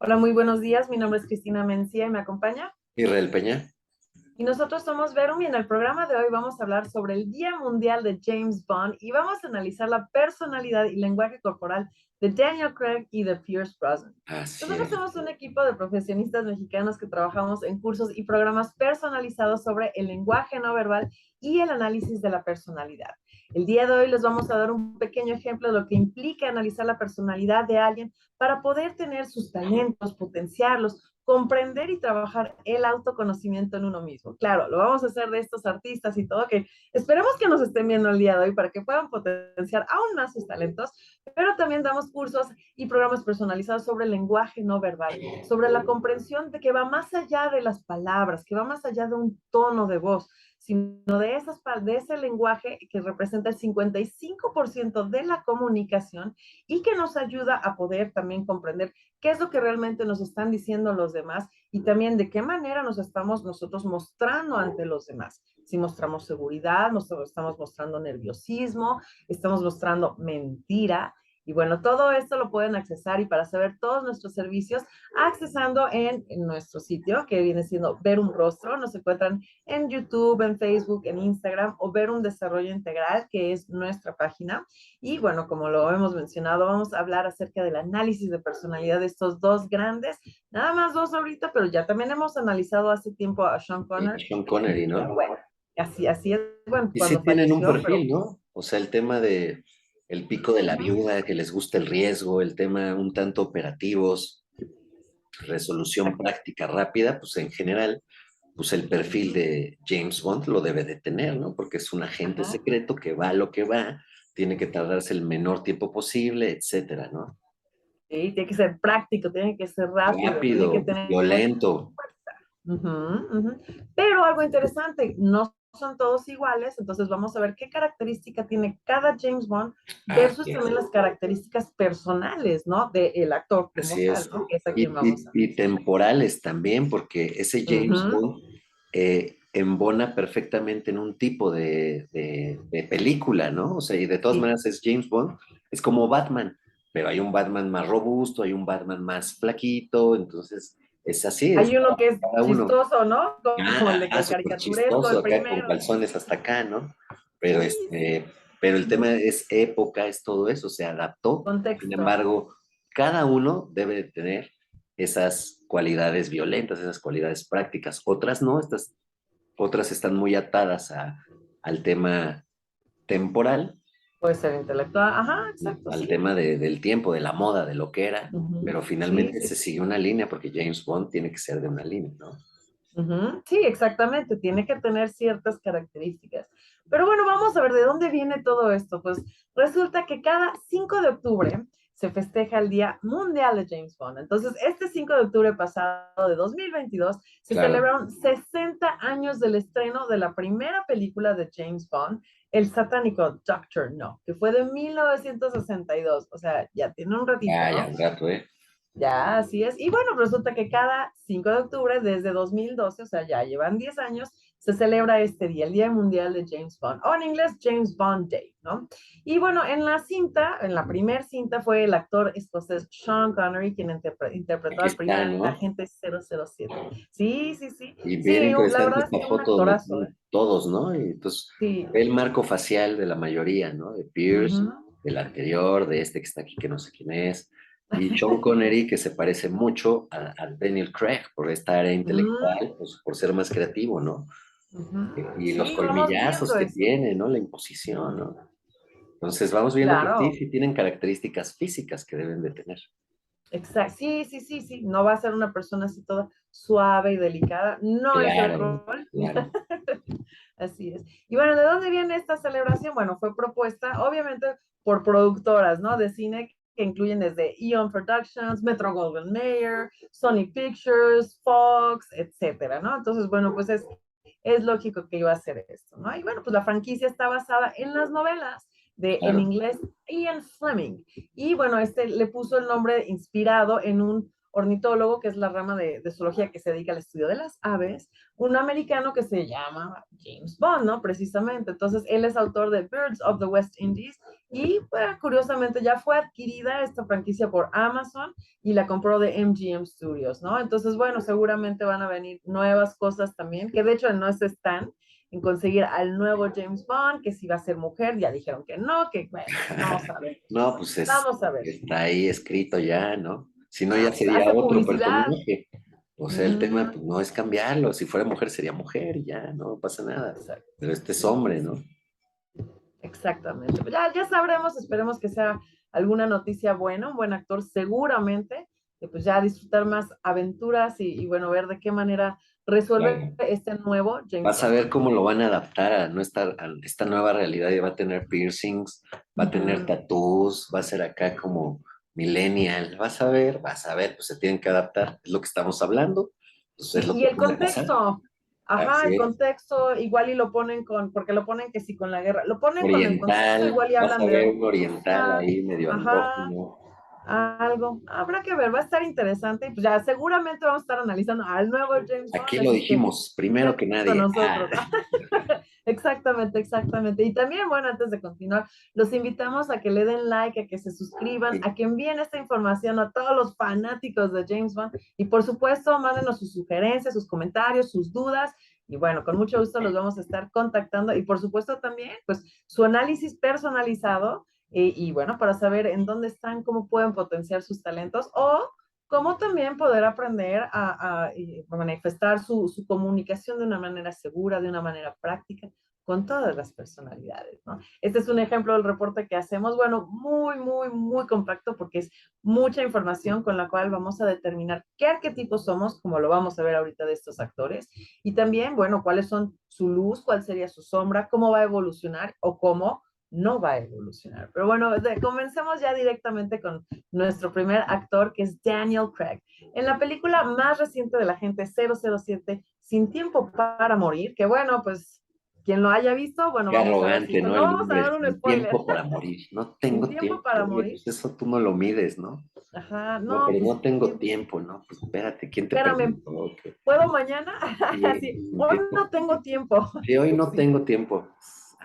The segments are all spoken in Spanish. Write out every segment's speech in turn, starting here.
Hola, muy buenos días. Mi nombre es Cristina Mencía y me acompaña. Israel Peña. Y nosotros somos Verum y en el programa de hoy vamos a hablar sobre el Día Mundial de James Bond y vamos a analizar la personalidad y lenguaje corporal de Daniel Craig y de Pierce Brosnan. Así Nosotros es. somos un equipo de profesionistas mexicanos que trabajamos en cursos y programas personalizados sobre el lenguaje no verbal y el análisis de la personalidad. El día de hoy les vamos a dar un pequeño ejemplo de lo que implica analizar la personalidad de alguien para poder tener sus talentos, potenciarlos, comprender y trabajar el autoconocimiento en uno mismo. Claro, lo vamos a hacer de estos artistas y todo, que esperemos que nos estén viendo el día de hoy para que puedan potenciar aún más sus talentos, pero también damos cursos y programas personalizados sobre el lenguaje no verbal, sobre la comprensión de que va más allá de las palabras, que va más allá de un tono de voz, sino de ese lenguaje que representa el 55% de la comunicación y que nos ayuda a poder también comprender qué es lo que realmente nos están diciendo los demás y también de qué manera nos estamos nosotros mostrando ante los demás. Si mostramos seguridad, nos estamos mostrando nerviosismo, estamos mostrando mentira. Y bueno, todo esto lo pueden accesar y para saber todos nuestros servicios, accesando en nuestro sitio que viene siendo Ver un Rostro. Nos encuentran en YouTube, en Facebook, en Instagram o Ver un Desarrollo Integral, que es nuestra página. Y bueno, como lo hemos mencionado, vamos a hablar acerca del análisis de personalidad de estos dos grandes, nada más dos ahorita, pero ya también hemos analizado hace tiempo a Sean Connery. Sean Connery, Y ¿no? bueno, así es, bueno, Y sí cuando tienen un falleció, pero perfil, ¿no? O sea, el tema de el pico de la viuda, que les gusta el riesgo, el tema un tanto operativos, resolución práctica rápida, pues en general, pues el perfil de James Bond lo debe de tener, ¿no? Porque es un agente ajá, secreto que va a lo que va, tiene que tardarse el menor tiempo posible, etcétera, ¿no? sí, tiene que ser práctico, tiene que ser rápido, tiene que Rápido, tener. violento. Ujú, ujú. Pero algo interesante, no son todos iguales, entonces vamos a ver qué característica tiene cada James Bond versus Así es. también las características personales, ¿no? Del actor como Así tal, es. ¿no? Que es a quien vamos a. Y temporales también, porque ese James Ujú, Bond embona perfectamente en un tipo de película, ¿no? O sea, y de todas sí. maneras es James Bond, es como Batman, pero hay un Batman más robusto, hay un Batman más flaquito, entonces es así, es Hay uno que es cada uno. chistoso, ¿no? Como Ah, el súper caricaturesco, chistoso el acá con primero. calzones hasta acá, ¿no? Pero Sí, sí. pero el tema Ujú. es época, es todo eso, se adaptó. Sin Contexto. embargo, cada uno debe de tener esas cualidades violentas, esas cualidades prácticas. Otras no, otras están muy atadas al tema temporal, Puede ser intelectual. Ajá, exacto, al sí. tema del tiempo, de la moda, de lo que era, Ujú. pero Sí, finalmente sí, se sí. sigue una línea porque James Bond tiene que ser de una línea, ¿no? Ujú, sí, exactamente, tiene que tener ciertas características. Pero bueno, vamos a ver de dónde viene todo esto. Pues resulta que cada 5 de octubre se festeja el Día Mundial de James Bond. Entonces, este 5 de octubre pasado de 2022 se Claro. celebraron 60 años del estreno de la primera película de James Bond, el satánico Doctor No, que fue de 1962. O sea, ya tiene un ratito, Ya, ya, ¿no? un rato, ¿eh? Ya, así es. Y bueno, resulta que cada 5 de octubre, desde 2012, o sea, ya llevan 10 años, se celebra este día, el Día Mundial de James Bond, o en inglés James Bond Day, ¿no? Y bueno, en la cinta, en la primer cinta, fue el actor escocés Sean Connery quien interpretó Aquí al está, primer ¿no? agente 007. Sí, sí, sí. Y bien Sí, la interesante verdad es esta que un foto donde actorazo, ¿eh? están todos, ¿no? Y entonces, Sí. el marco facial de la mayoría, ¿no? De Pierce, Ujú. del anterior, de este que está aquí, que no sé quién es. Y Sean Connery, que se parece mucho a Daniel Craig por esta área Mm, intelectual, pues por ser más creativo, ¿no? ujú. Y los Sí, vamos colmillazos viendo que eso. tiene, ¿no? La imposición, ¿no? Entonces vamos viendo que sí, Claro. sí tienen características físicas que deben de tener. Exacto. Sí, sí, sí, sí. No va a ser una persona así toda suave y delicada. No es el Claro, rol. claro. Así es. Y bueno, ¿de dónde viene esta celebración? Bueno, fue propuesta obviamente por productoras, ¿no? De cine que incluyen desde Eon Productions, Metro Goldwyn Mayer, Sony Pictures, Fox, etcétera, ¿no? Entonces, bueno, pues es lógico que iba a hacer esto, ¿no? Y bueno, pues la franquicia está basada en las novelas de, en Claro. inglés, Ian Fleming. Y bueno, este le puso el nombre inspirado en un ornitólogo, que es la rama de zoología que se dedica al estudio de las aves, un americano que se llama James Bond, ¿no? Precisamente. Entonces, él es autor de Birds of the West Indies y, bueno, curiosamente, ya fue adquirida esta franquicia por Amazon y la compró de MGM Studios, ¿no? Entonces, bueno, seguramente van a venir nuevas cosas también, que de hecho no se están en conseguir al nuevo James Bond, que si va a ser mujer, ya dijeron que no, que bueno, vamos a ver. No, pues Vamos a ver. está ahí escrito ya, ¿no? Si no, ya Ah, pues sería hace otro publicidad. personaje. O sea, el tema pues, no es cambiarlo. Si fuera mujer, sería mujer y ya, no pasa nada. Exacto. Pero este es Sí, hombre, ¿no? exactamente. Pues ya sabremos, esperemos que sea alguna noticia buena, un buen actor seguramente, que pues ya disfrutar más aventuras y bueno, ver de qué manera resuelve Claro. este nuevo James Vas a Bond. ver cómo lo van a adaptar a, a esta nueva realidad y va a tener piercings, va a tener Ujú. tattoos, va a ser acá como millennial. Vas a ver, pues se tienen que adaptar. Es lo que estamos hablando, pues es Sí, lo y que el puede pasar. contexto, ajá, Así el es. contexto, igual y lo ponen porque lo ponen que sí con la guerra, lo ponen con el contexto, Oriental, igual y vas hablan a de ver un oriental Rusia, ahí medio ajá, andrógino. algo, habrá que ver, va a estar interesante, y pues ya seguramente vamos a estar analizando al nuevo James Aquí Bond, lo así es que dijimos, primero quédate que con nadie. nosotros. Exactamente, exactamente. Y también, bueno, antes de continuar, los invitamos a que le den like, a que se suscriban, a que envíen esta información a todos los fanáticos de James Bond y por supuesto, mándenos sus sugerencias, sus comentarios, sus dudas. Y bueno, con mucho gusto los vamos a estar contactando y por supuesto también, pues, su análisis personalizado y bueno, para saber en dónde están, cómo pueden potenciar sus talentos o cómo también poder aprender a manifestar su comunicación de una manera segura, de una manera práctica, con todas las personalidades, ¿no? Este es un ejemplo del reporte que hacemos, bueno, muy, muy, muy compacto porque es mucha información con la cual vamos a determinar qué arquetipos somos, como lo vamos a ver ahorita de estos actores, y también, bueno, cuáles son su luz, cuál sería su sombra, cómo va a evolucionar o cómo no va a evolucionar. Pero bueno, comencemos ya directamente con nuestro primer actor, que es Daniel Craig. En la película más reciente de la gente 007, Sin tiempo para morir, que bueno, pues quien lo haya visto, bueno, Qué vamos a ver si arrogante, esto, ¿no? no El vamos a nombre, dar un sin spoiler. tiempo para morir. No Sin tengo tiempo tiempo. para Oye, morir. pues eso tú no lo mides, ¿no? Ajá, No, no, pero pues no tengo tiempo, ¿no? Pues espérate, ¿quién te espérame, preguntó? Ok. ¿puedo mañana? Sí, Sí, sin hoy tiempo. no tengo tiempo. Sí, hoy no Sí. tengo tiempo.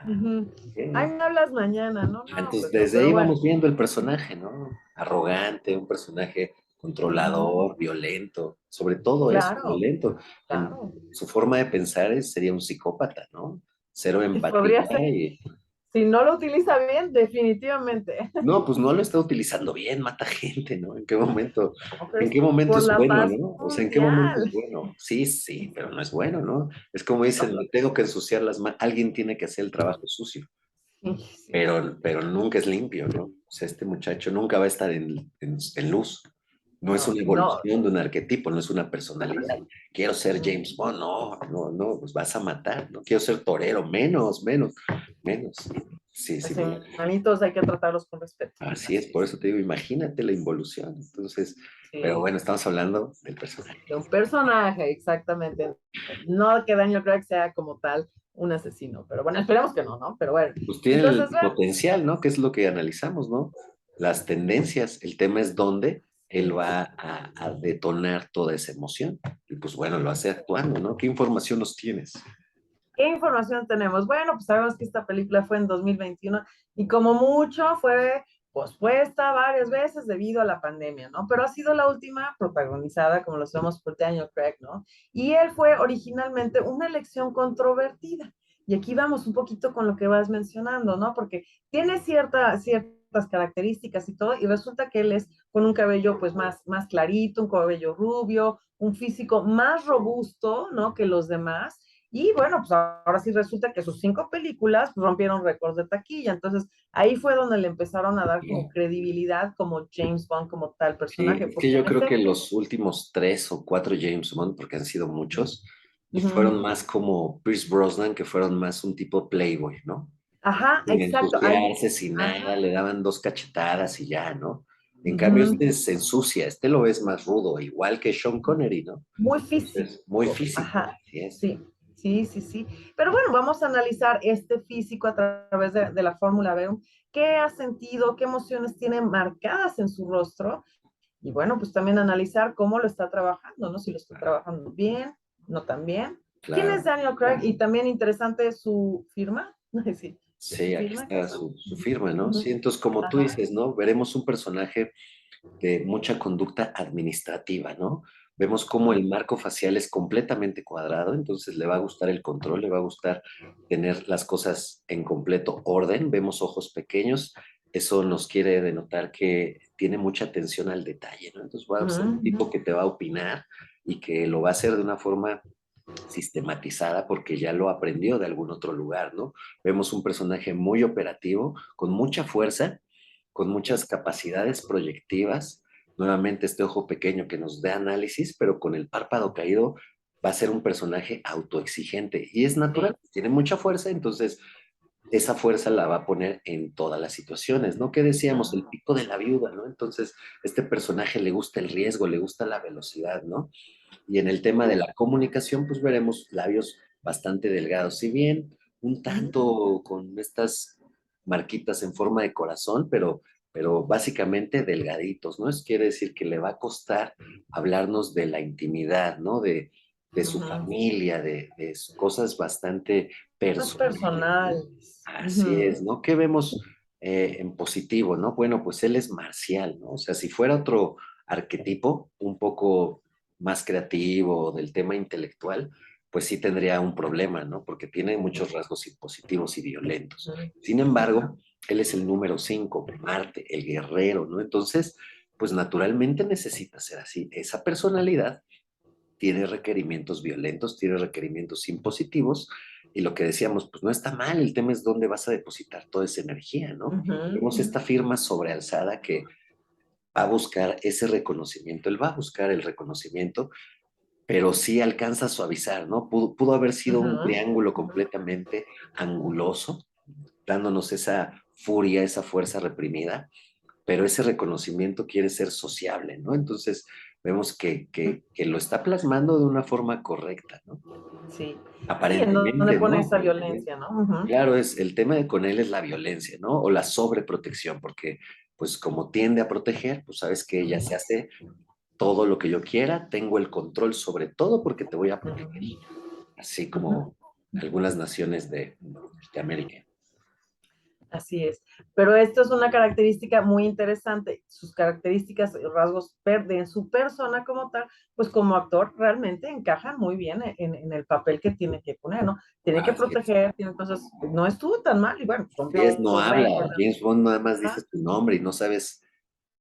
Ujú. Ahí Ok. me hablas mañana, ¿no? No, Entonces, hombre, no, desde ahí pero bueno. vamos viendo el personaje, ¿no? Arrogante, un personaje Ujú. controlador, violento, sobre todo eso, Claro, violento. En claro. su forma de pensar sería un psicópata, ¿no? Cero empatía Podría ser, y si no lo utiliza bien, definitivamente. no, pues no lo está utilizando bien, mata gente, ¿no? No, pero ¿En es qué momento por es la bueno, paz no? O sea, ¿en qué momento es mundial. bueno? Sí, sí, pero no es bueno, ¿no? Es como No, dicen, me tengo que ensuciar las manos, alguien tiene que hacer el trabajo sucio, sí, sí, sí. pero nunca es limpio, ¿no? O sea, este muchacho nunca va a estar en luz. No es No, una no. evolución de un arquetipo, no es una personalidad. Quiero ser James Bond, no, no, no, pues vas a matar, no quiero ser torero, menos, menos, menos. Sí, sí, Los bueno. hermanitos hay que tratarlos con respeto. Así es, Así por es. eso te digo, imagínate la involución. Entonces, pero Sí. bueno, estamos hablando del personaje. De un personaje, exactamente. No que Daniel Craig sea como tal un asesino, pero bueno, esperemos que no, ¿no? Pero bueno. Pues tiene Entonces, el bueno, potencial, ¿no? Que es lo que analizamos, ¿no? Las tendencias. El tema es dónde él va a detonar toda esa emoción. Y pues bueno, lo hace actuando, ¿no? ¿Qué información nos tienes? ¿qué información tenemos? Bueno, pues sabemos que esta película fue en 2021 y como mucho fue pospuesta varias veces debido a la pandemia, ¿no? Pero ha sido la última protagonizada, como lo sabemos, por Daniel Craig, ¿no? Y él fue originalmente una elección controvertida. Y aquí vamos un poquito con lo que vas mencionando, ¿no? Porque tiene ciertas características y todo, y resulta que él es con un cabello pues más clarito, un cabello rubio, un físico más robusto, ¿no? Que los demás, y bueno, pues ahora sí resulta que sus 5 películas pues, rompieron récords de taquilla. Entonces ahí fue donde le empezaron a dar como credibilidad como James Bond, como tal Sí, personaje, es que porque yo en creo que este... los últimos 3 o 4 James Bond, porque han sido muchos, fueron Uh-huh. más como Pierce Brosnan, que fueron más un tipo Playboy, ¿no? Ajá, Sin exacto. Ahí, ensuciarse, sin nada, ajá. le daban 2 cachetadas y ya, ¿no? En cambio, Uh-huh. este se ensucia, este lo ves más rudo, igual que Sean Connery, ¿no? Muy Entonces, muy físico. físico, Ajá. así es. Sí, sí, sí, sí. Pero bueno, vamos a analizar este físico a través de la fórmula Verum. ¿Qué ha sentido? ¿Qué emociones tiene marcadas en su rostro? Y bueno, pues también analizar cómo lo está trabajando, ¿no? Si lo está trabajando bien, no tan bien. ¿Quién es Claro. Daniel Craig? Y también interesante su firma. Sí, es su Sí, aquí firma, ¿qué está es? su firma, ¿no? Ujú. Sí, entonces como tú Ajá. dices, ¿no? Veremos un personaje de mucha conducta administrativa, ¿no? Vemos cómo Ujú. el marco facial es completamente cuadrado, entonces le va a gustar el control, le va a gustar tener las cosas en completo orden. Vemos ojos pequeños, eso nos quiere denotar que tiene mucha atención al detalle, ¿no? Entonces va a ser un tipo Ujú. que te va a opinar y que lo va a hacer de una forma sistematizada porque ya lo aprendió de algún otro lugar, ¿no? Vemos un personaje muy operativo, con mucha fuerza, con muchas capacidades proyectivas. Nuevamente este ojo pequeño que nos da análisis, pero con el párpado caído va a ser un personaje autoexigente y es Sí. natural, tiene mucha fuerza, entonces esa fuerza la va a poner en todas las situaciones, ¿no? ¿Qué decíamos? El Ujú. pico de la viuda, ¿no? Entonces, este personaje le gusta el riesgo, le gusta la velocidad, ¿no? Y en el tema de la comunicación, pues veremos labios bastante delgados, si bien un Ujú. tanto con estas marquitas en forma de corazón, pero básicamente delgaditos, ¿no? Eso quiere decir que le va a costar hablarnos de la intimidad, ¿no? De su Ujú. familia, de cosas bastante Más personales, ¿no? personales. Así Ujú. es, ¿no? ¿Qué vemos en positivo, ¿no? Bueno, pues él es marcial, ¿no? O sea, si fuera otro arquetipo, un poco más creativo del tema intelectual, pues sí tendría un problema, ¿no? Porque tiene muchos rasgos impositivos y violentos. Ujú. Sin embargo, él es el número 5, Marte, el guerrero, ¿no? Entonces, pues naturalmente necesita ser así. Esa personalidad tiene requerimientos violentos, tiene requerimientos impositivos, y lo que decíamos, pues no está mal, el tema es dónde vas a depositar toda esa energía, ¿no? Ujú. Vemos esta firma sobrealzada que va a buscar ese reconocimiento, él va a buscar el reconocimiento, pero sí alcanza a suavizar, ¿no? Pudo haber sido un Ujú. triángulo Ujú. completamente anguloso, dándonos esa furia, esa fuerza reprimida, pero ese reconocimiento quiere ser sociable, ¿no? Entonces vemos que lo está plasmando de una forma correcta, ¿no? Sí. Sí, en donde Aparentemente, pone ¿no? esa violencia, ¿no? Ujú. Claro, es el tema con él es la violencia, ¿no? O la sobreprotección, porque pues como tiende a proteger, pues sabes que ella se hace todo lo que yo quiera, tengo el control sobre todo porque te voy a proteger, Ujú. así Ujú. como algunas naciones de Norteamérica. Así es. Pero esto es una característica muy interesante. Sus características, rasgos de su persona como tal, pues como actor realmente encajan muy bien en el papel que tiene que poner, ¿no? Tiene que Así es. proteger, tiene cosas, no estuvo tan mal y bueno, Así es, rompió no habla. récords. James Bond nada más Ah, dices tu nombre y no sabes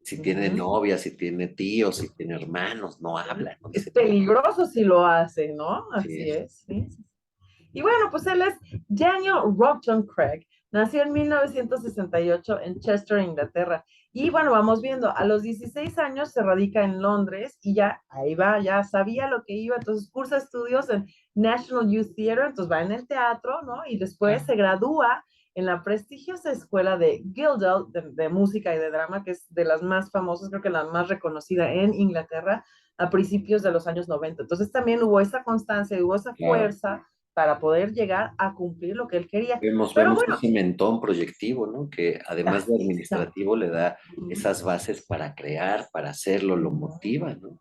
si tiene ujú. novia, si tiene tíos, si tiene hermanos, no habla, no Es dice tu nombre. peligroso si lo hace, ¿no? Así Así es. es, sí. Y bueno, pues él es Daniel Rockton Craig. Nació en 1968 en Chester, Inglaterra. Y bueno, vamos viendo, a los 16 años se radica en Londres y ya ahí va, ya sabía lo que iba, entonces cursa estudios en National Youth Theatre, entonces va en el teatro, ¿no? Y después Claro. se gradúa en la prestigiosa escuela de Guildhall de música y de drama, que es de las más famosas, creo que la más reconocida en Inglaterra a principios de los años 90. Entonces también hubo esa constancia, hubo esa Claro. fuerza para poder llegar a cumplir lo que él quería. Pero Vemos bueno, ese mentón proyectivo, ¿no? Que además de exacto. administrativo le da esas bases para crear, para hacerlo, lo motiva, ¿no?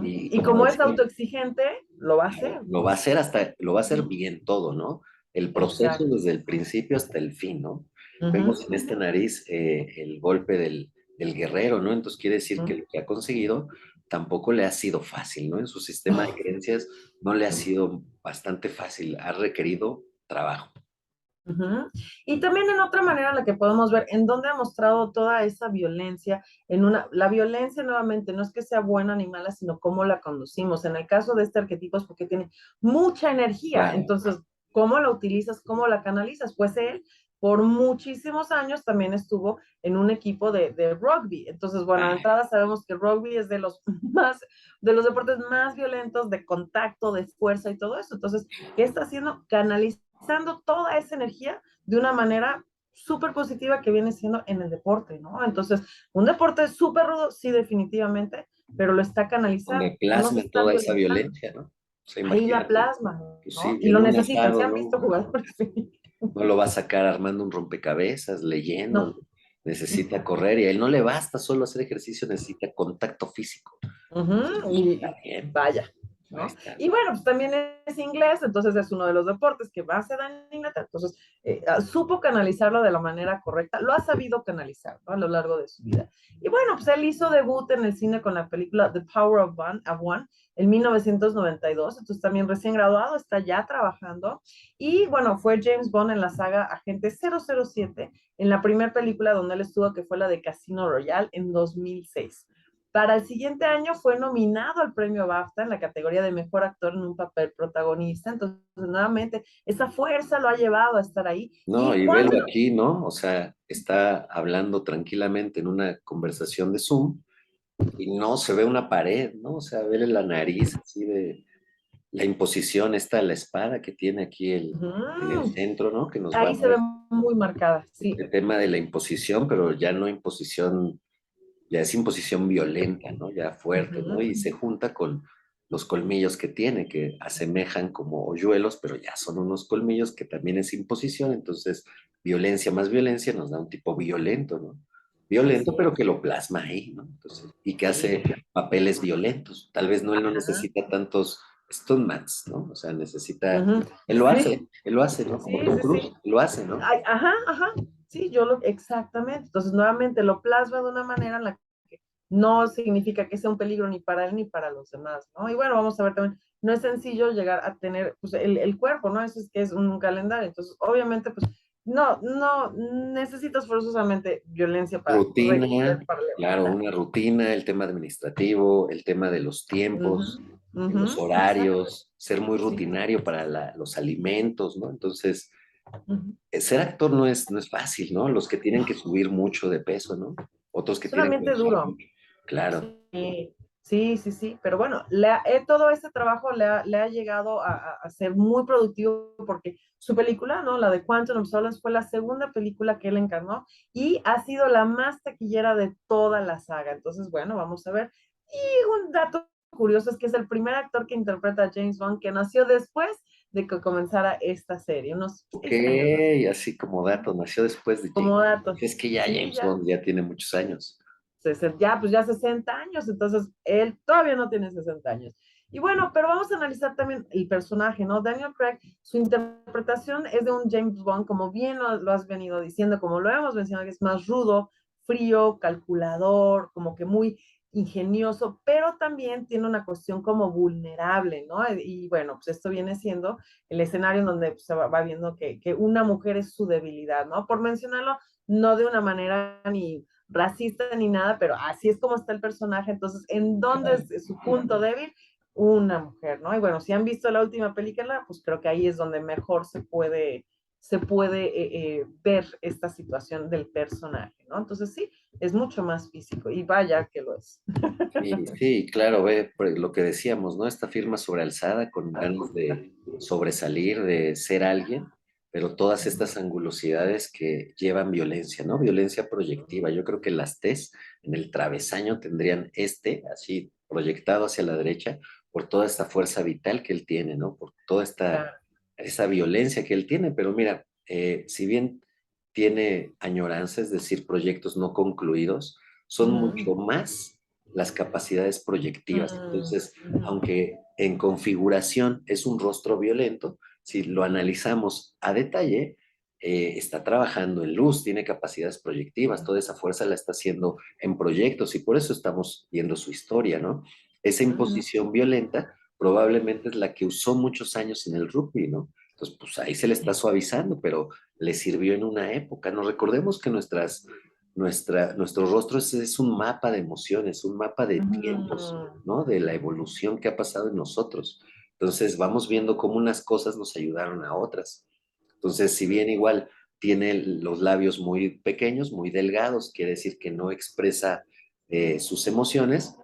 Y Y como como es decía, autoexigente, lo va a claro, hacer. lo va a hacer hasta, lo va a hacer bien todo, ¿no? El proceso Exacto. desde el principio hasta el fin, ¿no? Uh Vemos en -huh. esta nariz el golpe del guerrero, ¿no? Entonces quiere decir Uh que -huh. lo que ha conseguido tampoco le ha sido fácil, ¿no? En su sistema de creencias no le ha sido bastante fácil, ha requerido trabajo. Uh -huh. Y también en otra manera en la que podemos ver en dónde ha mostrado toda esa violencia, la violencia nuevamente no es que sea buena ni mala, sino cómo la conducimos. En el caso de este arquetipo es porque tiene mucha energía, Claro, entonces, ¿cómo la utilizas? ¿Cómo la canalizas? Pues él por muchísimos años también estuvo en un equipo de rugby. Entonces, bueno, de claro. entrada sabemos que el rugby es de los más, de los deportes más violentos, de contacto, de fuerza y todo eso. Entonces, ¿qué está haciendo? Canalizando toda esa energía de una manera súper positiva que viene siendo en el deporte, ¿no? Entonces, un deporte súper rudo, sí, definitivamente, pero lo está canalizando, Donde no se plasma está toda esa violentando. violencia, ¿no? O sea, Ahí la imagínate, plasma, pues ¿no? sí, Y lo en un necesitan, se asado, han ¿no? visto jugadores. No lo va a sacar armando un rompecabezas, leyendo, No, ¿no? necesita correr y a él no le basta solo hacer ejercicio, necesita contacto físico. Entonces, Ujú, pues, está y bien, vaya, ahí ¿no? está. Y bueno, pues también es inglés, entonces es uno de los deportes que más se da en Inglaterra. Entonces, supo canalizarlo de la manera correcta, lo ha sabido canalizar, ¿no? A lo largo de su vida. Y bueno, pues él hizo debut en el cine con la película The Power of One en 1992, entonces también recién graduado, está ya trabajando. Y bueno, fue James Bond en la saga Agente 007, en la primera película donde él estuvo, que fue la de Casino Royale en 2006. Para el siguiente año fue nominado al premio BAFTA en la categoría de mejor actor en un papel protagonista. Entonces, nuevamente, esa fuerza lo ha llevado a estar ahí. No, Y y cuando, velo aquí, ¿no? O sea, está hablando tranquilamente en una conversación de Zoom y no se ve una pared, ¿no? O sea, vele la nariz así de la imposición, esta la espada que tiene aquí en el centro, ¿no? Que nos va a ahí se ve dar muy marcada, sí. el tema de la imposición, pero ya no imposición, ya es imposición violenta, ¿no? Ya fuerte, ¿no? Y se junta con los colmillos que tiene, que asemejan como hoyuelos, pero ya son unos colmillos que también es imposición, entonces violencia más violencia nos da un tipo violento, ¿no? Violento, Así pero es, que lo plasma ahí, ¿no? Entonces, y que sí. hace papeles violentos. Tal vez no, él no Ajá. necesita tantos stuntmans, ¿no? O sea, necesita, Ujú. Sí, él lo hace, ¿no? sí, Como Tom sí, sí. Cruise, lo hace, ¿no? Ay, ajá, ajá. Sí, exactamente. Entonces, nuevamente lo plasma de una manera en la que no significa que sea un peligro ni para él ni para los demás, ¿no? Y bueno, vamos a ver también, no es sencillo llegar a tener pues, el cuerpo, ¿no? Eso es que es un calendario. Entonces, obviamente, pues, no necesitas forzosamente violencia para Rutina, para claro, levantar. una rutina, el tema administrativo, el tema de los Ujú, tiempos, de ujú, los exacto. horarios, ser muy Sí. rutinario para los alimentos, ¿no? Entonces, Ujú. ser actor no es fácil, ¿no? Los que tienen que subir mucho de peso, ¿no? Otros que Es un tienen que ambiente bajar duro. mucho. Claro, Sí, sí, sí, sí, pero bueno, todo este trabajo le ha llegado a ser muy productivo porque su película, ¿no? La de Quantum of Solace fue la segunda película que él encarnó y ha sido la más taquillera de toda la saga. Entonces, bueno, vamos a ver. Y un dato curioso es que es el primer actor que interpreta a James Bond que nació después de que comenzara esta serie, unos ok, 6 años después. así como dato, nació después de James. Como dato. Es que ya Sí, James ya. Bond ya tiene muchos años. Ya, pues ya 60 años, entonces él todavía no tiene 60 años. Y bueno, pero vamos a analizar también el personaje, ¿no? Daniel Craig, su interpretación es de un James Bond, como bien lo has venido diciendo, como lo hemos mencionado, que es más rudo, frío, calculador, como que muy ingenioso, pero también tiene una cuestión como vulnerable, ¿no? Y bueno, pues esto viene siendo el escenario en donde pues, se va viendo que una mujer es su debilidad, ¿no? Por mencionarlo, no de una manera ni racista ni nada, pero así es como está el personaje. Entonces, ¿en dónde es su punto débil? Una mujer, ¿no? Y bueno, si han visto la última película, pues creo que ahí es donde mejor se puede ver esta situación del personaje, ¿no? Entonces sí, es mucho más físico y vaya que lo es. Sí, sí, claro, ve por lo que decíamos, ¿no? Esta firma sobrealzada con ganas de sobresalir, de ser alguien, pero todas estas angulosidades que llevan violencia, ¿no? Violencia proyectiva. Yo creo que las T's en el travesaño tendrían así proyectado hacia la derecha, por toda esta fuerza vital que él tiene, ¿no? Por toda Claro. esa violencia que él tiene. Pero mira, si bien tiene añoranza, es decir, proyectos no concluidos, son mucho más las capacidades proyectivas. Entonces, aunque en configuración es un rostro violento, si lo analizamos a detalle, está trabajando en luz, tiene capacidades proyectivas, toda esa fuerza la está haciendo en proyectos y por eso estamos viendo su historia, ¿no? Esa imposición violenta probablemente es la que usó muchos años en el rugby, ¿no? Entonces, pues ahí se le está suavizando, pero le sirvió en una época. No recordemos que nuestro rostro es un mapa de emociones, un mapa de tiempos, ¿no? De la evolución que ha pasado en nosotros. Entonces vamos viendo cómo unas cosas nos ayudaron a otras. Entonces, si bien igual tiene los labios muy pequeños, muy delgados, quiere decir que no expresa sus emociones,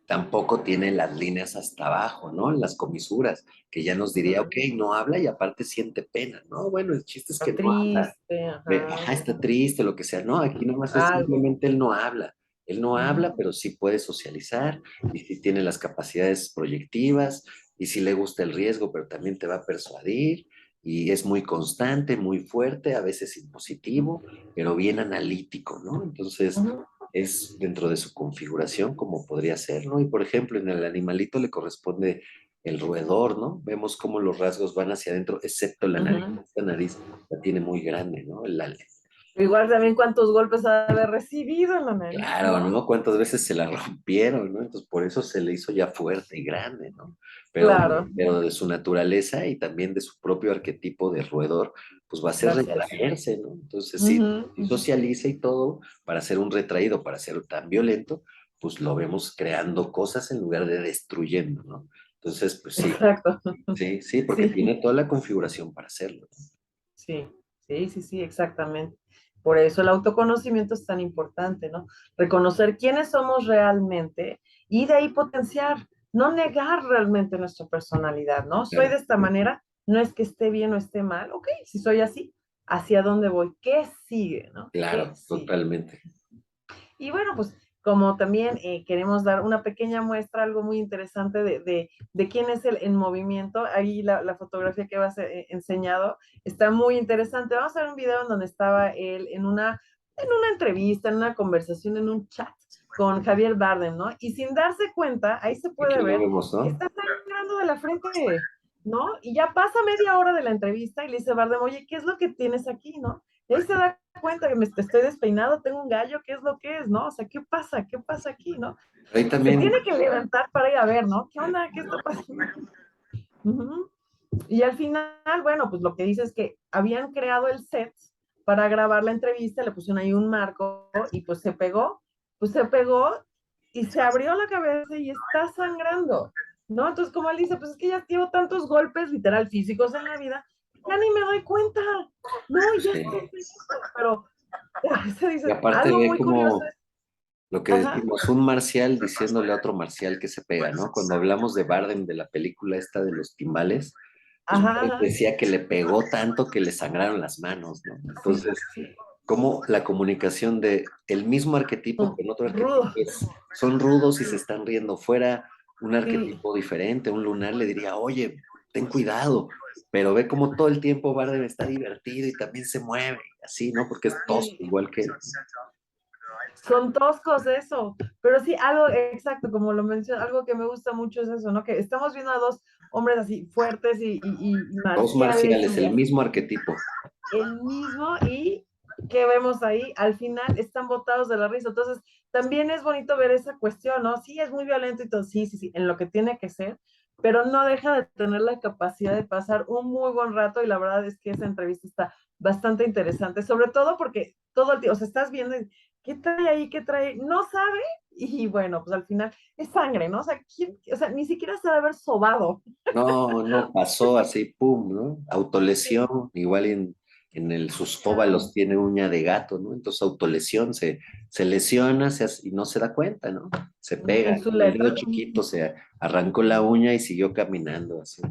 tampoco tiene las líneas hasta abajo, ¿no? En las comisuras, que ya nos diría, ok, no habla y aparte siente pena, ¿no? Bueno, el chiste es que Está no habla. triste, ajá. Ajá, está triste, lo que sea. No, aquí nomás es Algo. simplemente él no habla. Él no habla, Ujú. pero sí puede socializar y sí tiene las capacidades proyectivas y sí le gusta el riesgo, pero también te va a persuadir y es muy constante, muy fuerte, a veces impositivo, pero bien analítico, ¿no? Entonces, Ujú. es dentro de su configuración como podría ser, ¿no? Y por ejemplo, en el animalito le corresponde el roedor, ¿no? Vemos cómo los rasgos van hacia adentro, excepto la nariz. Ujú. Esta nariz la tiene muy grande, ¿no? Igual también cuántos golpes ha de haber recibido en la nariz, Claro, ¿no? ¿no? ¿Cuántas veces se la rompieron, ¿no? Entonces, por eso se le hizo ya fuerte y grande, ¿no? Pero, Claro, pero de su naturaleza y también de su propio arquetipo de roedor, pues va a ser gracias. retraerse, ¿no? Entonces, sí, Ujú, sí ujú. socializa y todo para ser un retraído, para ser tan violento, pues lo vemos creando cosas en lugar de destruyendo, ¿no? Entonces, pues sí, Exacto. sí, sí, porque Sí, tiene toda la configuración para hacerlo. sí, sí, sí, sí, exactamente. Por eso el autoconocimiento es tan importante, ¿no? Reconocer quiénes somos realmente y de ahí potenciar, no negar realmente nuestra personalidad, ¿no? Soy Claro, de esta manera, no es que esté bien o esté mal, ok, si soy así, ¿hacia dónde voy? ¿Qué sigue, no? ¿Qué claro, sigue? totalmente. Y bueno, pues como también queremos dar una pequeña muestra, algo muy interesante de quién es el en movimiento, ahí la fotografía que vas enseñado está muy interesante. Vamos a ver un video en donde estaba él en una entrevista, en una conversación, en un chat con Javier Bardem, ¿no? Y sin darse cuenta, ahí se Aquí puede lo ver vemos, que ¿no? está sangrando de la frente, ¿no? Y ya pasa media hora de la entrevista y le dice Bardem, oye, ¿qué es lo que tienes aquí, no? Y ahí se da cuenta que me estoy despeinado, tengo un gallo, ¿qué es lo que es, no? O sea, ¿qué pasa? ¿Qué pasa aquí, no? Ahí Se también, tiene que levantar para ir a ver, ¿no? ¿Qué onda? ¿Qué está pasando? Uh-huh. Y al final, bueno, pues lo que dice es que habían creado el set para grabar la entrevista, le pusieron ahí un marco y pues se pegó y se abrió la cabeza y está sangrando, ¿no? Entonces, como él dice, pues es que ya llevo tantos golpes literal físicos en la vida, ya ni me doy cuenta, no, ya sí. estoy, pero se Y dice, aparte algo ve muy curioso como es, lo que ajá, decimos, un marcial diciéndole a otro marcial que se pega, ¿no? Cuando hablamos de Bardem, de la película esta de los timbales, pues ajá, él ajá, decía que le pegó tanto que le sangraron las manos, ¿no? sí, Entonces, sí, como la comunicación de el mismo arquetipo con otro arquetipo rudo, son rudos y se están riendo fuera, un sí, arquetipo diferente, un lunar le diría, oye, ten cuidado, pero ve como todo el tiempo Bardem está divertido y también se mueve, así, ¿no? Porque es tosco, sí, igual que él. son toscos eso, pero sí, algo exacto, como lo mencioné, algo que me gusta mucho es eso, ¿no? Que estamos viendo a dos hombres así fuertes y Dos marciales marciales, y el así, mismo arquetipo. el mismo y que vemos ahí, al final están botados de la risa. Entonces, también es bonito ver esa cuestión, ¿no? Sí, es muy violento y todo, sí, sí, sí, en lo que tiene que ser, pero no deja de tener la capacidad de pasar un muy buen rato y la verdad es que esa entrevista está bastante interesante, sobre todo porque todo el tiempo, o sea, estás viendo, ¿qué trae ahí? ¿Qué trae? No sabe y bueno, pues al final es sangre, ¿no? O sea, o sea ni siquiera se debe haber sobado. No, no, pasó así, pum, ¿no? Autolesión, igual sus óvalos tiene uña de gato, ¿no? Entonces autolesión, se lesiona y no se da cuenta, ¿no? Se pega, En su el dedo letra. chiquito se arrancó la uña y siguió caminando, así,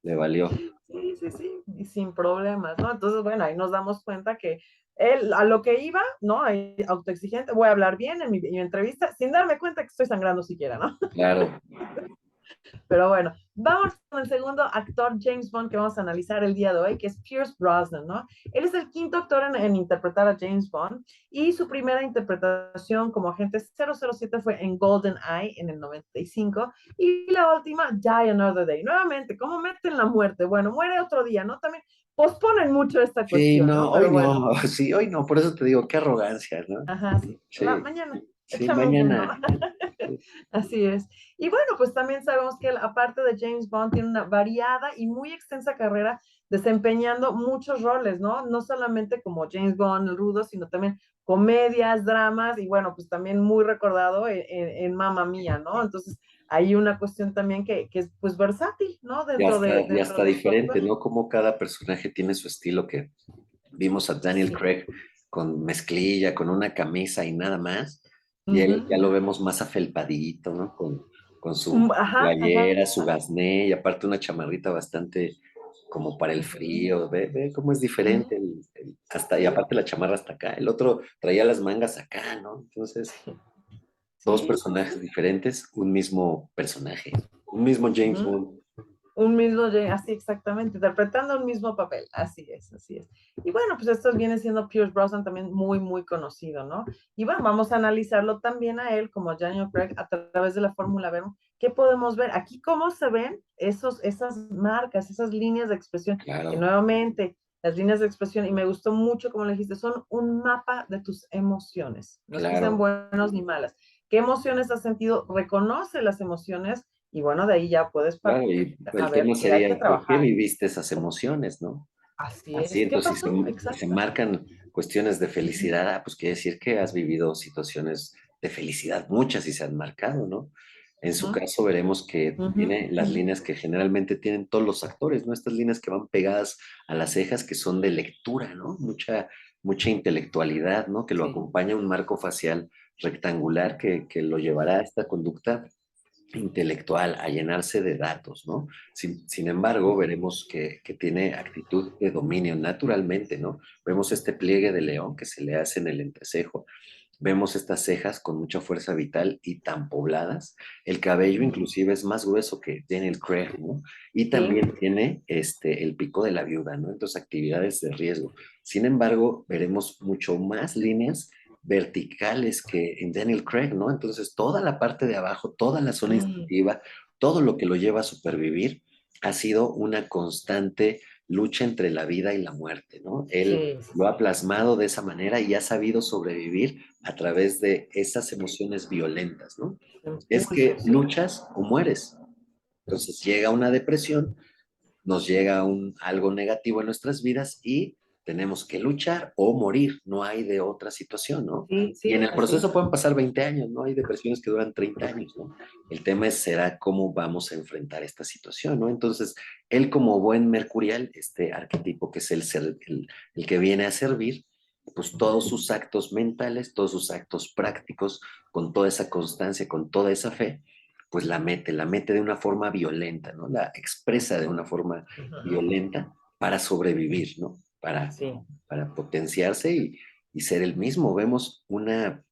le valió. Sí, sí, sí, y sin problemas, ¿no? Entonces, bueno, ahí nos damos cuenta que él a lo que iba, ¿no? Ahí, autoexigente, voy a hablar bien en mi entrevista, sin darme cuenta que estoy sangrando siquiera, ¿no? Claro, Pero bueno, vamos con el segundo actor James Bond que vamos a analizar el día de hoy, que es Pierce Brosnan, ¿no? Él es el quinto actor en interpretar a James Bond y su primera interpretación como agente 007 fue en GoldenEye en el 95 y la última, Die Another Day. Nuevamente, ¿cómo meten la muerte? Bueno, muere otro día, ¿no? También posponen mucho esta sí, cuestión, no, ¿no? hoy Pero bueno, no, sí, hoy no, por eso te digo, qué arrogancia, ¿no? ajá, sí. Sí, Mañana, sí, échame un zoom, ¿no? mañana. Sí, Así es. Y bueno, pues también sabemos que él, aparte de James Bond, tiene una variada y muy extensa carrera desempeñando muchos roles, ¿no? No solamente como James Bond, el rudo, sino también comedias, dramas y bueno, pues también muy recordado en Mamma Mía, ¿no? Entonces, hay una cuestión también que es pues versátil, ¿no? ya Dentro está de su diferente, actuar. ¿no? Como cada personaje tiene su estilo que vimos a Daniel Sí. Craig con mezclilla, con una camisa y nada más, y él ya Ujú. lo vemos más afelpadito, ¿no? Con su Ajá, ajá. playera, su gasné y aparte una chamarrita bastante como para el Ujú, frío, ve cómo es diferente, ujú. hasta, y Sí, aparte la chamarra hasta acá, el otro traía las mangas acá, ¿no? Entonces, dos sí, sí, personajes sí. diferentes, un mismo personaje, un mismo James Ujú. Bond. Un mismo, así exactamente, interpretando un mismo papel, así es, así es. Y bueno, pues esto viene siendo Pierce Brosnan también muy, muy conocido, ¿no? Y bueno, vamos a analizarlo también a él como Daniel Craig a través de la fórmula Verum. ¿Qué podemos ver? Aquí cómo se ven esas marcas, esas líneas de expresión, que Claro, nuevamente las líneas de expresión, y me gustó mucho como le dijiste, son un mapa de tus emociones, no es que sean claro. buenas ni malas. ¿Qué emociones has sentido? Reconoce las emociones y bueno, de ahí ya puedes Claro, y a el ver tema qué hay sería, que ¿por qué trabajar. viviste esas emociones, no? Así Así, es. ¿Qué entonces, pasó? si se Exacto. marcan cuestiones de felicidad, pues quiere decir que has vivido situaciones de felicidad, muchas y se han marcado, ¿no? En su Ujú, caso veremos que ujú, tiene las ujú. líneas que generalmente tienen todos los actores, ¿no? Estas líneas que van pegadas a las cejas que son de lectura, ¿no? Mucha intelectualidad, ¿no? Que lo Sí. acompaña un marco facial rectangular que lo llevará a esta conducta intelectual, a llenarse de datos, ¿no? Sin embargo, veremos que tiene actitud de dominio naturalmente, ¿no? Vemos este pliegue de león que se le hace en el entrecejo, vemos estas cejas con mucha fuerza vital y tan pobladas, el cabello Ujú. inclusive es más grueso que Daniel Craig, ¿no? Y Sí. también tiene el pico de la viuda, ¿no? Entonces, actividades de riesgo. Sin embargo, veremos mucho más líneas verticales que en Daniel Craig, ¿no? Entonces, toda la parte de abajo, toda la zona Sí, instintiva, todo lo que lo lleva a supervivir, ha sido una constante lucha entre la vida y la muerte, ¿no? Él sí, sí, lo sí. ha plasmado de esa manera y ha sabido sobrevivir a través de esas emociones violentas, ¿no? Es Impulso, que sí. luchas o mueres. Entonces llega una depresión, nos llega algo negativo en nuestras vidas y tenemos que luchar o morir, no hay de otra situación, ¿no? Sí, Y en sí, el así proceso es. pueden pasar 20 años, ¿no? Hay depresiones que duran 30 años, ¿no? El tema será cómo vamos a enfrentar esta situación, ¿no? Entonces, él como buen mercurial, este arquetipo que es el que viene a servir, pues todos sus actos mentales, todos sus actos prácticos, con toda esa constancia, con toda esa fe, pues la mete de una forma violenta, ¿no? La expresa de una forma Ujú. violenta para sobrevivir, ¿no? Sí. Para potenciarse y ser el mismo. Vemos una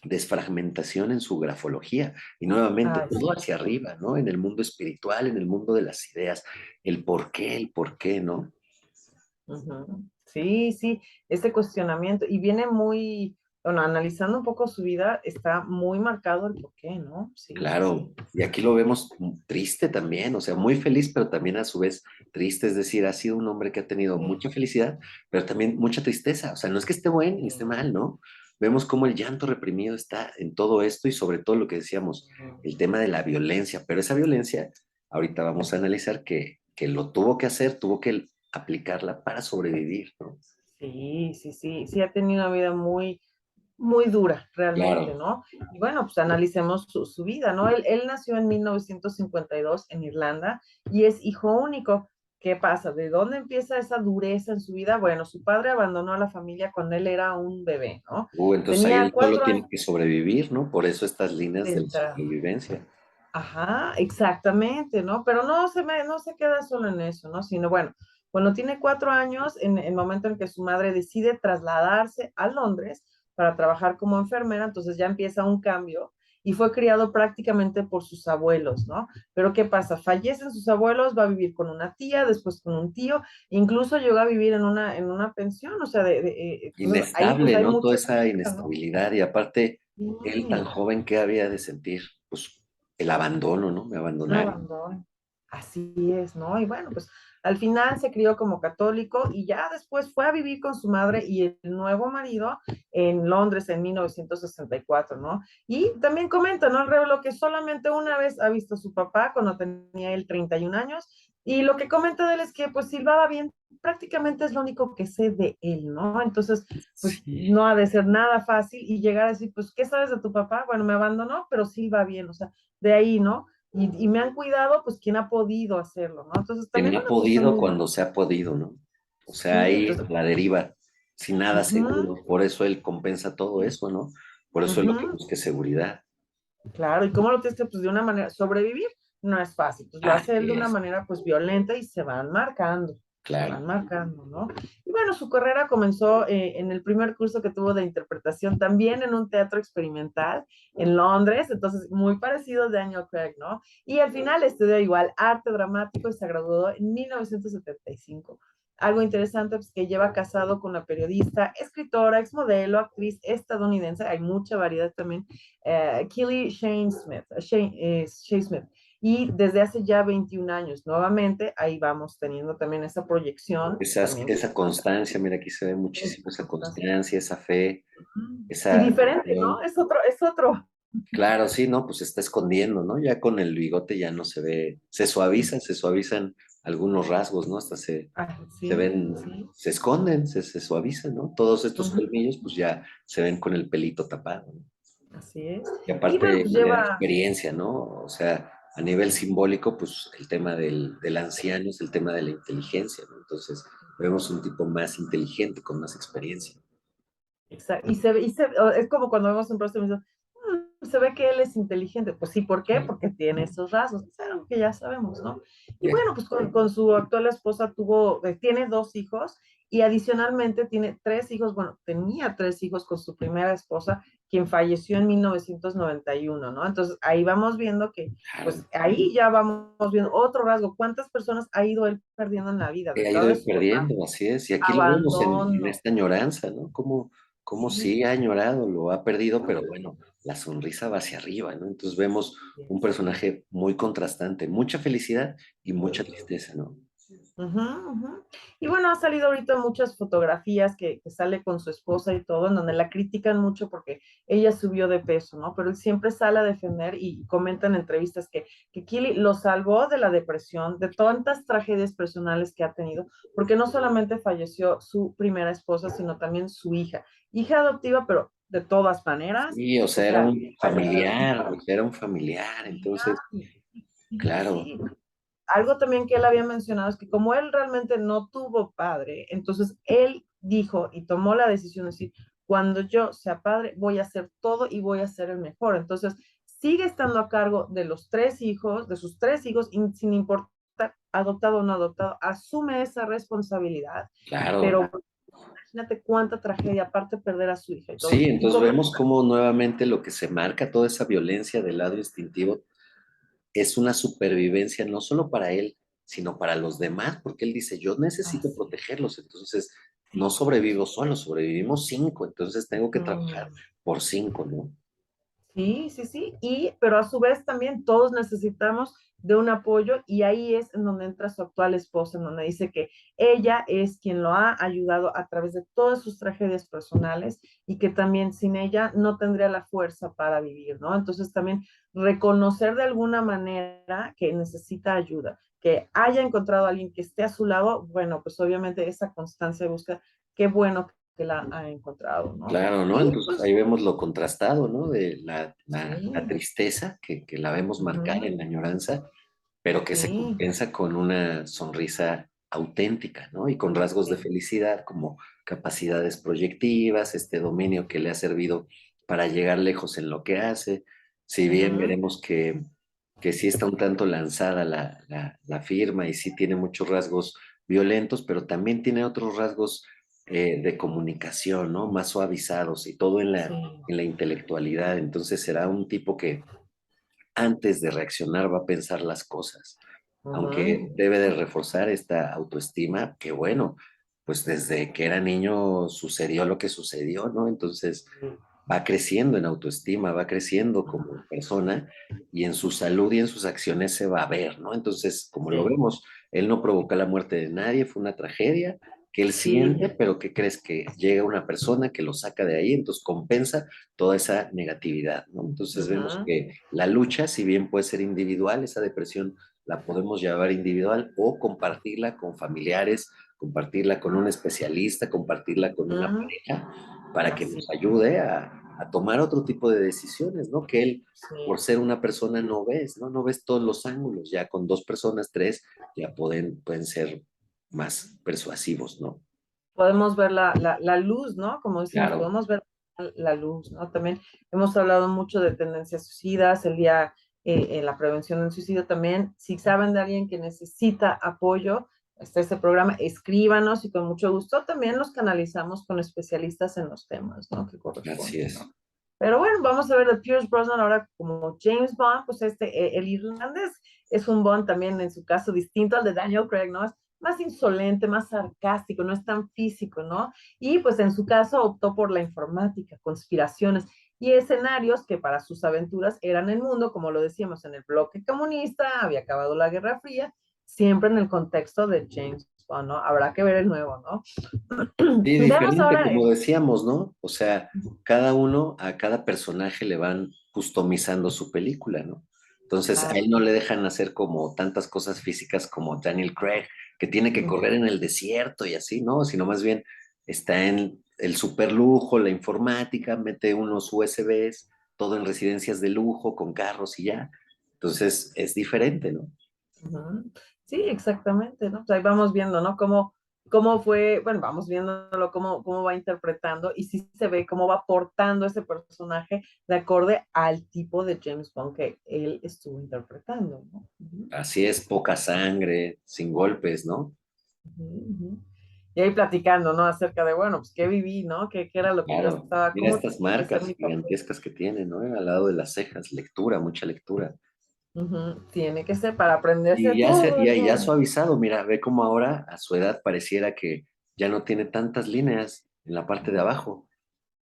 desfragmentación en su grafología y nuevamente Ay, todo sí. hacia arriba, ¿no? En el mundo espiritual, en el mundo de las ideas, el por qué, ¿no? Ujú. Sí, sí, ese cuestionamiento. Y viene muy, bueno, analizando un poco su vida, está muy marcado el por qué, ¿no? Sí, sí, Claro, sí. y aquí lo vemos triste también, o sea, muy feliz, pero también a su vez triste, es decir, ha sido un hombre que ha tenido Sí, mucha felicidad, pero también mucha tristeza, o sea, no es que esté bueno ni esté sí. mal, ¿no? Vemos cómo el llanto reprimido está en todo esto y sobre todo lo que decíamos, Ujú. el tema de la violencia, pero esa violencia, ahorita vamos a analizar que lo tuvo que hacer, tuvo que aplicarla para sobrevivir, ¿no? Sí, sí, sí, sí, ha tenido una vida muy, muy dura, realmente, Claro. ¿no? Y bueno, pues analicemos su vida, ¿no? Él nació en 1952 en Irlanda y es hijo único. ¿Qué pasa? ¿De dónde empieza esa dureza en su vida? Bueno, su padre abandonó a la familia cuando él era un bebé, ¿no? Entonces ahí Tenía él solo 4 años tiene que sobrevivir, ¿no? Por eso estas líneas de de la entrada. supervivencia. Ajá, exactamente, ¿no? Pero no se queda solo en eso, ¿no? Sino, bueno, cuando tiene 4 años, en el momento en que su madre decide trasladarse a Londres para trabajar como enfermera, entonces ya empieza un cambio y fue criado prácticamente por sus abuelos, ¿no? Pero ¿qué pasa? Fallecen sus abuelos, va a vivir con una tía, después con un tío, incluso llegó a vivir en una pensión, o sea, entonces ahí pues Inestable, hay ¿no? Toda mucho, esa ¿no? inestabilidad y aparte él tan Sí. joven que había de sentir, pues el abandono, ¿no? Me Un abandonaron. abandono. Así es, ¿no? Y bueno, pues al final se crió como católico y ya después fue a vivir con su madre y el nuevo marido en Londres en 1964, ¿no? Y también comenta, ¿no? El Rebelo que solamente una vez ha visto a su papá cuando tenía él 31 años y lo que comenta de él es que pues silbaba bien, prácticamente es lo único que sé de él, ¿no? Entonces, pues Sí. no ha de ser nada fácil y llegar a decir, pues, ¿qué sabes de tu papá? Bueno, me abandonó, pero silba bien, o sea, de ahí, ¿no? Y me han cuidado, pues, quien ha podido hacerlo, ¿no? Entonces, Que también no ha una cuestión podido muy buena. cuando se ha podido, ¿no? O sea, Sí, ahí entonces, a la deriva, sin nada ujú, seguro. Por eso él compensa todo eso, ¿no? Por eso es lo que ujú, busca seguridad. claro, ¿y cómo lo tienes que, pues, de una manera, sobrevivir no es fácil, pues lo hace él Así de una es. manera, pues, violenta y se van marcando. que claro. van marcando, ¿no? Y bueno, su carrera comenzó en el primer curso que tuvo de interpretación, también en un teatro experimental en Londres, entonces muy parecido a Daniel Craig, ¿no? Y al final estudió igual arte dramático y se graduó en 1975. Algo interesante es que lleva casado con una periodista, escritora, exmodelo, actriz estadounidense, hay mucha variedad también, Kelly Shane Smith, Shane Smith. Y desde hace ya 21 años, nuevamente, ahí vamos teniendo también esa proyección, también. Esa constancia, mira, aquí se ve muchísimo esa constancia, esa fe, Y esa diferente, visión. ¿no? Es otro. Claro, sí, no, pues se está escondiendo, ¿no? Ya con el bigote ya no se ve, se suavizan algunos rasgos, ¿no? Hasta Ah, se sí, ven, sí. se esconden, se suavizan, ¿no? Todos estos Ujú, colmillos, pues ya se ven con el pelito tapado, ¿no? así es. Y Y bueno, aparte pues le da lleva, experiencia, ¿no? O sea, a nivel simbólico, pues el tema del anciano es el tema de la inteligencia, ¿no? Entonces, vemos un tipo más inteligente, con más experiencia. es como cuando vemos un rostro y me dice, se ve que él es inteligente. Pues sí, ¿por qué? Porque tiene esos rasgos. Es algo que ya sabemos, ¿no? Y Ya, bueno, pues con su actual esposa tiene dos hijos y adicionalmente tiene tres hijos, bueno, tenía tres hijos con su primera esposa, quien falleció en 1991, ¿no? Entonces ahí vamos viendo que, claro. pues ahí ya vamos viendo otro rasgo. ¿Cuántas personas ha ido él perdiendo en la vida? Ha Detrás de ido su papá, perdiendo, así es. Y aquí lo vemos en abandono. esta añoranza, ¿no? Cómo Sí, sí ha añorado, lo ha perdido, pero bueno, la sonrisa va hacia arriba, ¿no? Entonces vemos un personaje muy contrastante, mucha felicidad y mucha tristeza, ¿no? ujú, ujú. Y bueno, ha salido ahorita muchas fotografías que sale con su esposa y todo, en donde la critican mucho porque ella subió de peso, ¿no? Pero él siempre sale a defender y comenta en entrevistas que Kili lo salvó de la depresión, de tantas tragedias personales que ha tenido, porque no solamente falleció su primera esposa, sino también su hija adoptiva, pero de todas maneras, Sí, o o sea, sea, era un familiar, entonces, sí, claro, sí. Algo también que él había mencionado es que como él realmente no tuvo padre, entonces él dijo y tomó la decisión de decir, cuando yo sea padre, voy a hacer todo y voy a ser el mejor. Entonces, sigue estando a cargo de los tres hijos, de sus tres hijos, sin importar adoptado o no adoptado, asume esa responsabilidad, claro. pero imagínate cuánta tragedia, aparte de perder a su hija y todo. Sí, Y entonces como, vemos cómo nuevamente lo que se marca, toda esa violencia del lado instintivo, es una supervivencia no solo para él, sino para los demás, porque él dice, yo necesito así, protegerlos, entonces no sí. sobrevivo solo, sobrevivimos cinco, entonces tengo que trabajar Mm. por cinco, ¿no? Sí, sí, sí, pero a su vez también todos necesitamos de un apoyo y ahí es en donde entra su actual esposa, en donde dice que ella es quien lo ha ayudado a través de todas sus tragedias personales y que también sin ella no tendría la fuerza para vivir, ¿no? Entonces también reconocer de alguna manera que necesita ayuda, que haya encontrado a alguien que esté a su lado, bueno, pues obviamente esa constancia de búsqueda, qué bueno que la ha encontrado, ¿no? Claro, ¿no? Y Entonces pues ahí vemos lo contrastado, ¿no? De la sí. tristeza que la vemos marcar Ujú, en la añoranza, pero que se sí, compensa con una sonrisa auténtica, ¿no? Y con rasgos de sí. felicidad como capacidades proyectivas, este dominio que le ha servido para llegar lejos en lo que hace. Si bien Ujú, veremos que sí está un tanto lanzada la firma y sí tiene muchos rasgos violentos, pero también tiene otros rasgos de comunicación, ¿no? Más suavizados y todo sí. en la intelectualidad. Entonces será un tipo que antes de reaccionar va a pensar las cosas, aunque Ujú, debe de reforzar esta autoestima, que bueno, pues desde que era niño sucedió lo que sucedió, ¿no? Entonces va creciendo en autoestima, va creciendo como persona y en su salud y en sus acciones se va a ver, ¿no? Entonces, como lo sí, vemos, él no provocó la muerte de nadie, fue una tragedia que él siente, sí. pero que crees que llega una persona que lo saca de ahí, entonces compensa toda esa negatividad, ¿no? Entonces vemos Ujú, que la lucha, si bien puede ser individual, esa depresión la podemos llevar individual o compartirla con familiares, compartirla con un especialista, compartirla con una ujú, pareja, para que así, nos ayude a tomar otro tipo de decisiones, ¿no? Que él, por sí. ser una persona, no ves, ¿no? No ves todos los ángulos, ya con dos personas, tres, ya pueden ser más persuasivos, ¿no? Podemos ver la luz, ¿no? Como decimos, Claro, podemos ver la luz, ¿no? También hemos hablado mucho de tendencias suicidas, el día en la prevención del suicidio también. Si saben de alguien que necesita apoyo, está este programa, escríbanos y con mucho gusto también los canalizamos con especialistas en los temas, ¿no? Que Así corresponden, es. ¿no? Pero bueno, vamos a ver de Pierce Brosnan ahora como James Bond, pues el irlandés es un Bond también en su caso distinto al de Daniel Craig, ¿no? Es más insolente, más sarcástico, no es tan físico, ¿no? Y pues en su caso optó por la informática, conspiraciones y escenarios que para sus aventuras eran el mundo, como lo decíamos, en el bloque comunista, había acabado la Guerra Fría, siempre en el contexto de James Bond, ¿no? Habrá que ver el nuevo, ¿no? Sí, Veamos diferente, ahora como decíamos, ¿no? O sea, cada uno, a cada personaje le van customizando su película, ¿no? Entonces, a claro. él no le dejan hacer como tantas cosas físicas como Daniel Craig, que tiene que correr en el desierto y así, ¿no? Sino más bien está en el super lujo, la informática, mete unos USBs, todo en residencias de lujo, con carros y ya. Entonces, es diferente, ¿no? Ujú. Sí, exactamente, ¿no? Pues ahí vamos viendo, ¿no? Cómo fue, bueno, vamos viéndolo, cómo va interpretando y sí se ve cómo va aportando ese personaje de acorde al tipo de James Bond que él estuvo interpretando, ¿no? Ujú, Así es, poca sangre, sin golpes, ¿no? ujú, ujú. Y ahí platicando, ¿no? Acerca de, bueno, pues qué viví, ¿no? ¿Qué era lo que yo Claro, estaba, mira cómo estas tenía que ser marcas mi papel? gigantescas que tiene, ¿no? Al lado de las cejas, lectura, mucha lectura. Ujú, tiene que ser para aprenderse Y ya, todo, ya todo. suavizado, mira, ve cómo ahora a su edad pareciera que ya no tiene tantas líneas en la parte de abajo,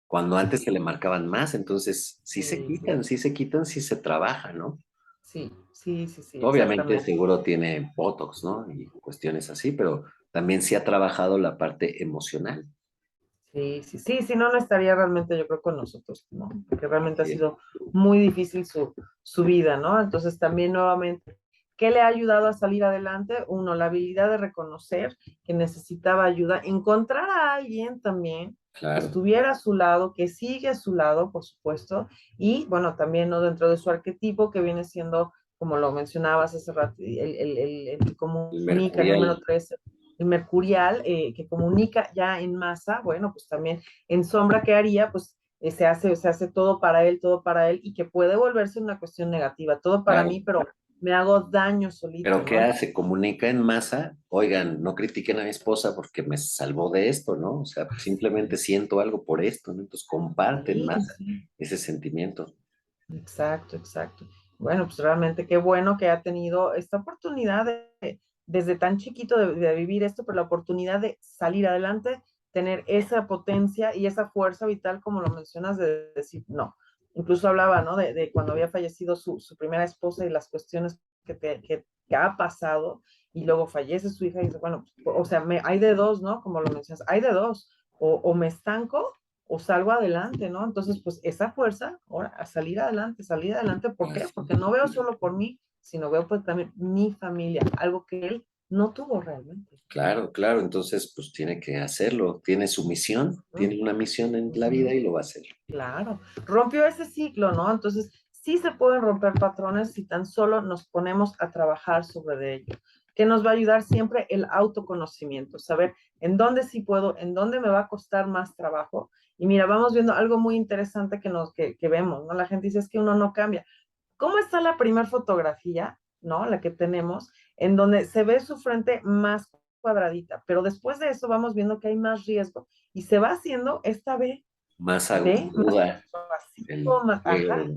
cuando antes se le marcaban más, entonces Sí, sí se quitan, sí se trabaja, ¿no? sí, sí, sí, sí, Obviamente exactamente. seguro tiene Botox, ¿no? Y cuestiones así, pero también sí ha trabajado la parte emocional. Sí, sí, sí, si no, no estaría realmente, yo creo, con nosotros, ¿no? Porque realmente ha Así es. sido muy difícil su vida, ¿no? Entonces, también nuevamente, ¿qué le ha ayudado a salir adelante? Uno, la habilidad de reconocer que necesitaba ayuda, encontrar a alguien también que Claro, estuviera a su lado, que sigue a su lado, por supuesto, y bueno, también, ¿no? Dentro de su arquetipo, que viene siendo, como lo mencionabas hace rato, el que el comunica, el número mercurial, 3 el mercurial, que comunica ya en masa, bueno, pues también en sombra, ¿qué haría? Pues se hace todo para él y que puede volverse una cuestión negativa, todo para claro. mí, pero me hago daño solito, Pero ¿qué ¿no? hace? Comunica en masa, oigan, no critiquen a mi esposa porque me salvó de esto, ¿no? O sea, simplemente siento algo por esto, ¿no? Entonces comparte en Sí, masa sí, ese sentimiento. exacto, exacto. Bueno, pues realmente qué bueno que ha tenido esta oportunidad desde tan chiquito de vivir esto, pero la oportunidad de salir adelante, tener esa potencia y esa fuerza vital, como lo mencionas, de decir no. Incluso hablaba, ¿no? De cuando había fallecido su primera esposa y las cuestiones que ha pasado, y luego fallece su hija y dice, bueno, o sea, hay de dos, ¿no? Como lo mencionas, hay de dos, o me estanco o salgo adelante, ¿no? Entonces, pues esa fuerza, ahora, a salir adelante, ¿por qué? Así. Porque no veo solo por mí, sino veo pues también mi familia, algo que él no tuvo realmente. Claro, claro, entonces pues tiene que hacerlo, tiene su misión, ¿No? tiene una misión en la vida Ujú. y lo va a hacer. Claro, rompió ese ciclo, ¿no? Entonces, sí se pueden romper patrones si tan solo nos ponemos a trabajar sobre ello. Que nos va a ayudar siempre el autoconocimiento, saber en dónde sí puedo, en dónde me va a costar más trabajo. Y mira, vamos viendo algo muy interesante que vemos, ¿no? La gente dice es que uno no cambia. ¿Cómo está la primera fotografía, ¿no? La que tenemos, en donde se ve su frente más cuadradita, pero después de eso vamos viendo que hay más riesgo y se va haciendo esta Más B más aguda, el suavecito, más, ajá. pelo.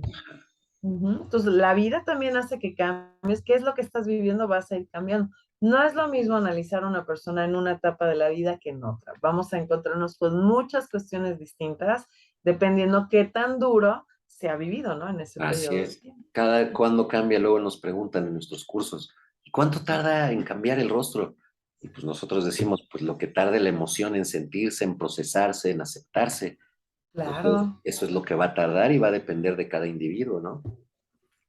Ujú. Entonces, la vida también hace que cambies. ¿Qué es lo que estás viviendo? Vas a ir cambiando. No es lo mismo analizar a una persona en una etapa de la vida que en otra. Vamos a encontrarnos con muchas cuestiones distintas dependiendo qué tan duro se ha vivido, ¿no? En ese Así periodo de es. tiempo. Cada cuando cambia, luego nos preguntan en nuestros cursos, ¿y cuánto tarda en cambiar el rostro? Y pues nosotros decimos, pues lo que tarde la emoción en sentirse, en procesarse, en aceptarse. Entonces, Claro, eso es lo que va a tardar y va a depender de cada individuo, ¿no?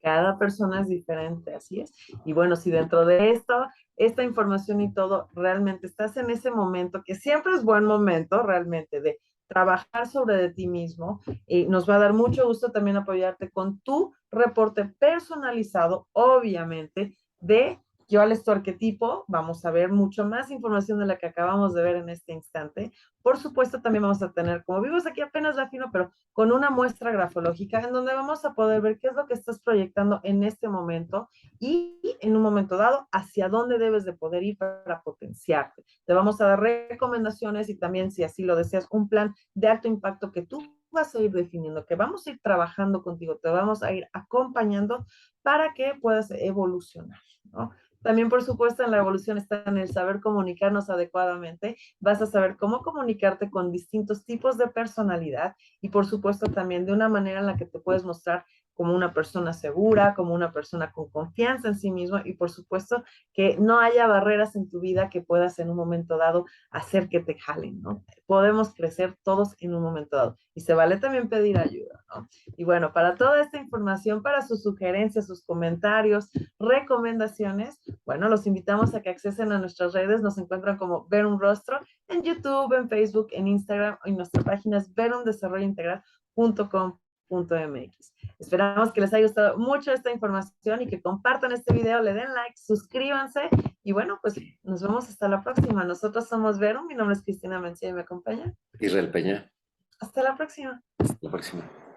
cada persona es diferente, así es. Y bueno, si dentro de esto, esta información y todo, realmente estás en ese momento, que siempre es buen momento realmente de trabajar sobre de ti mismo, y nos va a dar mucho gusto también apoyarte con tu reporte personalizado, obviamente, de ¿Cuál es tu arquetipo? Vamos a ver mucho más información de la que acabamos de ver en este instante. Por supuesto, también vamos a tener, como vimos aquí apenas la fino, pero con una muestra grafológica en donde vamos a poder ver qué es lo que estás proyectando en este momento y en un momento dado hacia dónde debes de poder ir para potenciarte. Te vamos a dar recomendaciones y también, si así lo deseas, un plan de alto impacto que tú vas a ir definiendo, que vamos a ir trabajando contigo, te vamos a ir acompañando para que puedas evolucionar, ¿no? También, por supuesto, en la evolución está en el saber comunicarnos adecuadamente. Vas a saber cómo comunicarte con distintos tipos de personalidad y, por supuesto, también de una manera en la que te puedes mostrar como una persona segura, como una persona con confianza en sí mismo y, por supuesto, que no haya barreras en tu vida que puedas en un momento dado hacer que te jalen, ¿no? Podemos crecer todos en un momento dado y se vale también pedir ayuda, ¿no? Y bueno, para toda esta información, para sus sugerencias, sus comentarios, recomendaciones, bueno, los invitamos a que accesen a nuestras redes. Nos encuentran como Ver un Rostro en YouTube, en Facebook, en Instagram y en nuestra página es verundesarrollointegral.com.mx. Esperamos que les haya gustado mucho esta información y que compartan este video, le den like, suscríbanse y bueno, pues nos vemos hasta la próxima. Nosotros somos Verum, mi nombre es Cristina Mencía y me acompaña. Israel Peña, Hasta la próxima. la próxima.